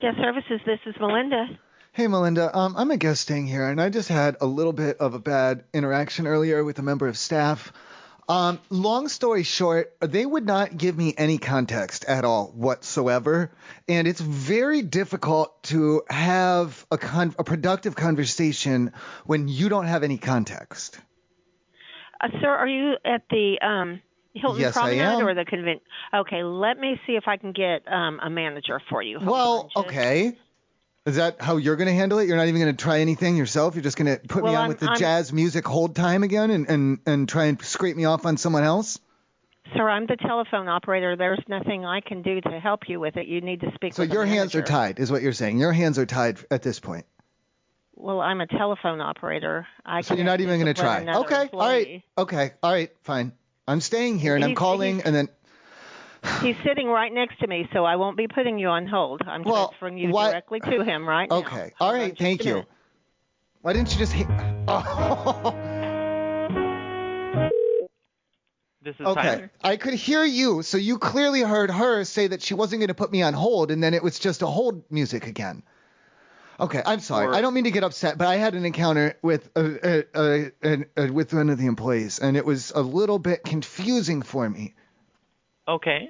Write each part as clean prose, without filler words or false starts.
Guest services, this is Melinda. Hey, Melinda. I'm a guest staying here, and I just had a little bit of a bad interaction earlier with a member of staff. Long story short, they would not give me any context at all whatsoever, and it's very difficult to have a productive conversation when you don't have any context. Sir, are you at the Hilton Yes, I Promenade am. or the convention? Okay, let me see if I can get a manager for you. Hold Well, on, okay. Is that how you're going to handle it? You're not even going to try anything yourself? You're just going to put me on with the jazz music hold time again and try and scrape me off on someone else? Sir, I'm the telephone operator. There's nothing I can do to help you with it. You need to speak with So your hands are tied, is what you're saying. Your hands are tied at this point. Well, I'm a telephone operator. So you're not even going to try. Okay, all right. Okay, all right, fine. I'm staying here, and I'm calling, and then... He's sitting right next to me, so I won't be putting you on hold. I'm transferring you directly to him right now. Okay, all right, thank you. Why didn't you just... Oh. This is okay, Tyler. I could hear you, so you clearly heard her say that she wasn't going to put me on hold, and then it was just a hold music again. Okay, I'm sorry. I don't mean to get upset, but I had an encounter with with one of the employees, and it was a little bit confusing for me. Okay.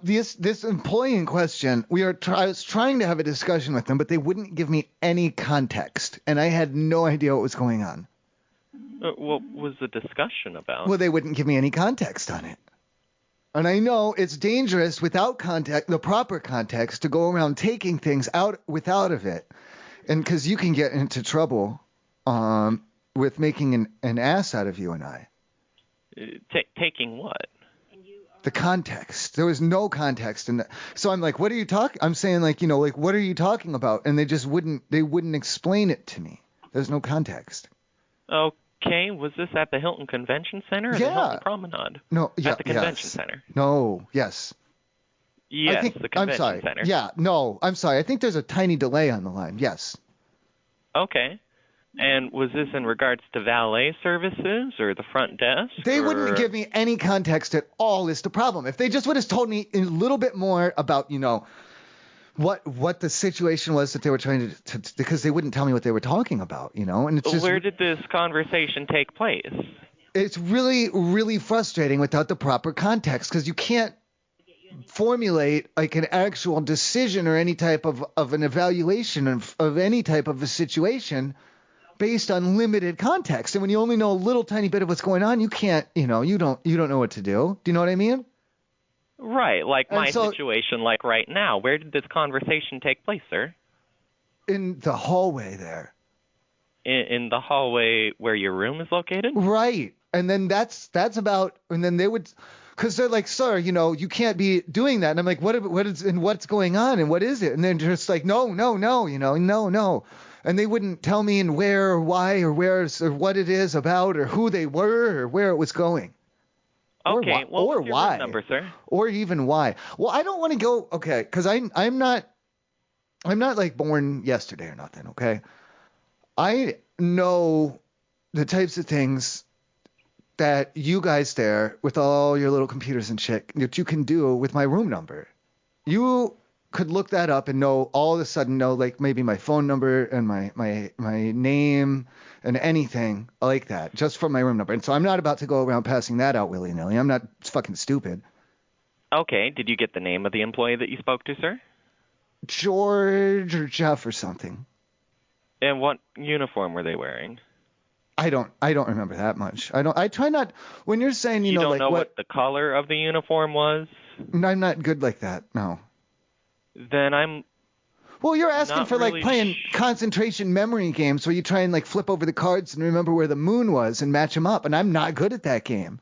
This employee in question, I was trying to have a discussion with them, but they wouldn't give me any context, and I had no idea what was going on. What was the discussion about? Well, they wouldn't give me any context on it. And I know it's dangerous without context, the proper context, to go around taking things out without of it. And because you can get into trouble with making an ass out of you and I. Taking what? The context. There was no context in that. So I'm like, what are you talking? I'm saying what are you talking about? And they just wouldn't explain it to me. There's no context. Okay, was this at the Hilton Convention Center or the Hilton Promenade? No, yeah, at the Convention Center. No, yes. Yes, the Convention Center. Yeah, no, I'm sorry. I think there's a tiny delay on the line. Yes. Okay. And was this in regards to valet services or the front desk? They wouldn't give me any context at all is the problem. If they just would have told me a little bit more about, what the situation was that they were trying to because they wouldn't tell me what they were talking about, and it's just... Where did this conversation take place? It's really, really frustrating without the proper context because you can't formulate like an actual decision or any type of an evaluation of any type of a situation based on limited context. And when you only know a little tiny bit of what's going on, you can't, you don't know what to do. Do you know what I mean? Right, like my situation, like right now. Where did this conversation take place, sir? In the hallway there. In the hallway where your room is located? Right. And then that's about, and then they would, because they're like, sir, you can't be doing that. And I'm like, what's going on and what is it? And they're just like, no, no. And they wouldn't tell me and where or why or where or what it is about or who they were or where it was going. Okay, or what's your why? room number, sir? Or even why? Well, I don't want to go. Okay, because I'm not like born yesterday or nothing. Okay, I know the types of things that you guys there with all your little computers and shit that you can do with my room number. You could look that up and all of a sudden know like maybe my phone number and my name and anything like that just from my room number. And so I'm not about to go around passing that out willy-nilly. I'm not fucking stupid. Okay, did you get the name of the employee that you spoke to, sir? George or Jeff or something. And what uniform were they wearing? I don't remember that much. I try not, when you're saying, you don't like know what the color of the uniform was? I'm not good like that, no. Then I'm... Well, you're asking for like playing concentration memory games where you try and like flip over the cards and remember where the moon was and match them up, and I'm not good at that game.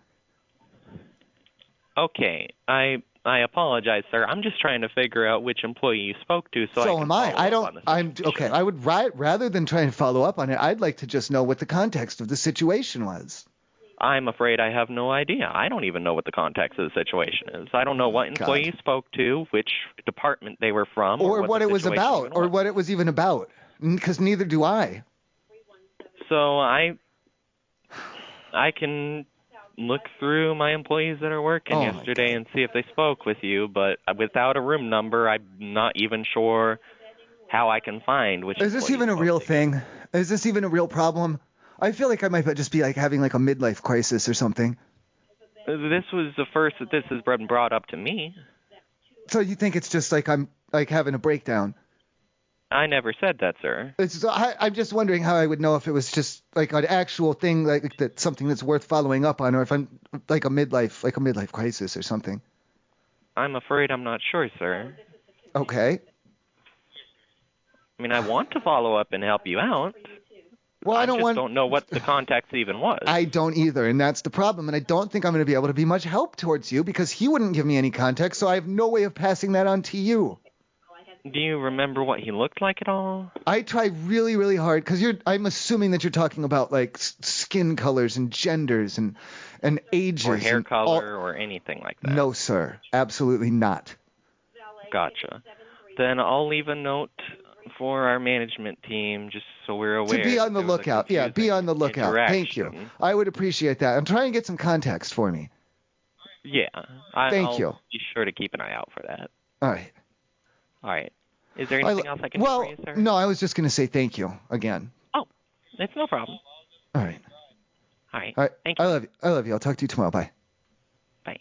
Okay, I apologize, sir. I'm just trying to figure out which employee you spoke to so I can am I. follow up on the situation. Okay, I would rather than try and follow up on it, I'd like to just know what the context of the situation was. I'm afraid I have no idea. I don't even know what the context of the situation is. I don't know what employee you spoke to, which department they were from, or what it was about, or what it was even about, because neither do I. So I can look through my employees that are working yesterday and see if they spoke with you, but without a room number, I'm not even sure how I can find which. Is this even a real thing? Is this even a real problem? I feel like I might just be like having like a midlife crisis or something. This was the first that this has been brought up to me. So you think it's just like I'm like having a breakdown? I never said that, sir. I'm just wondering how I would know if it was just like an actual thing, like that, something that's worth following up on, or if I'm like a midlife crisis or something. I'm afraid I'm not sure, sir. Okay. I mean, I want to follow up and help you out. Well, I don't know what the context even was. I don't either, and that's the problem. And I don't think I'm going to be able to be much help towards you because he wouldn't give me any context, so I have no way of passing that on to you. Do you remember what he looked like at all? I try really, really hard because I'm assuming that you're talking about like skin colors and genders and ages. Or hair color or anything like that. No, sir. Absolutely not. Gotcha. Then I'll leave a note for our management team just so we're aware. To be on the lookout. Yeah, be on the lookout. Thank you. I would appreciate that. I'm trying to get some context for me. Yeah. Thank you. Be sure to keep an eye out for that. All right. All right. Is there anything else I can do for you, sir? No, I was just going to say thank you again. Oh, it's no problem. All right. All right. All right. Thank you. I love you. I'll talk to you tomorrow. Bye. Bye.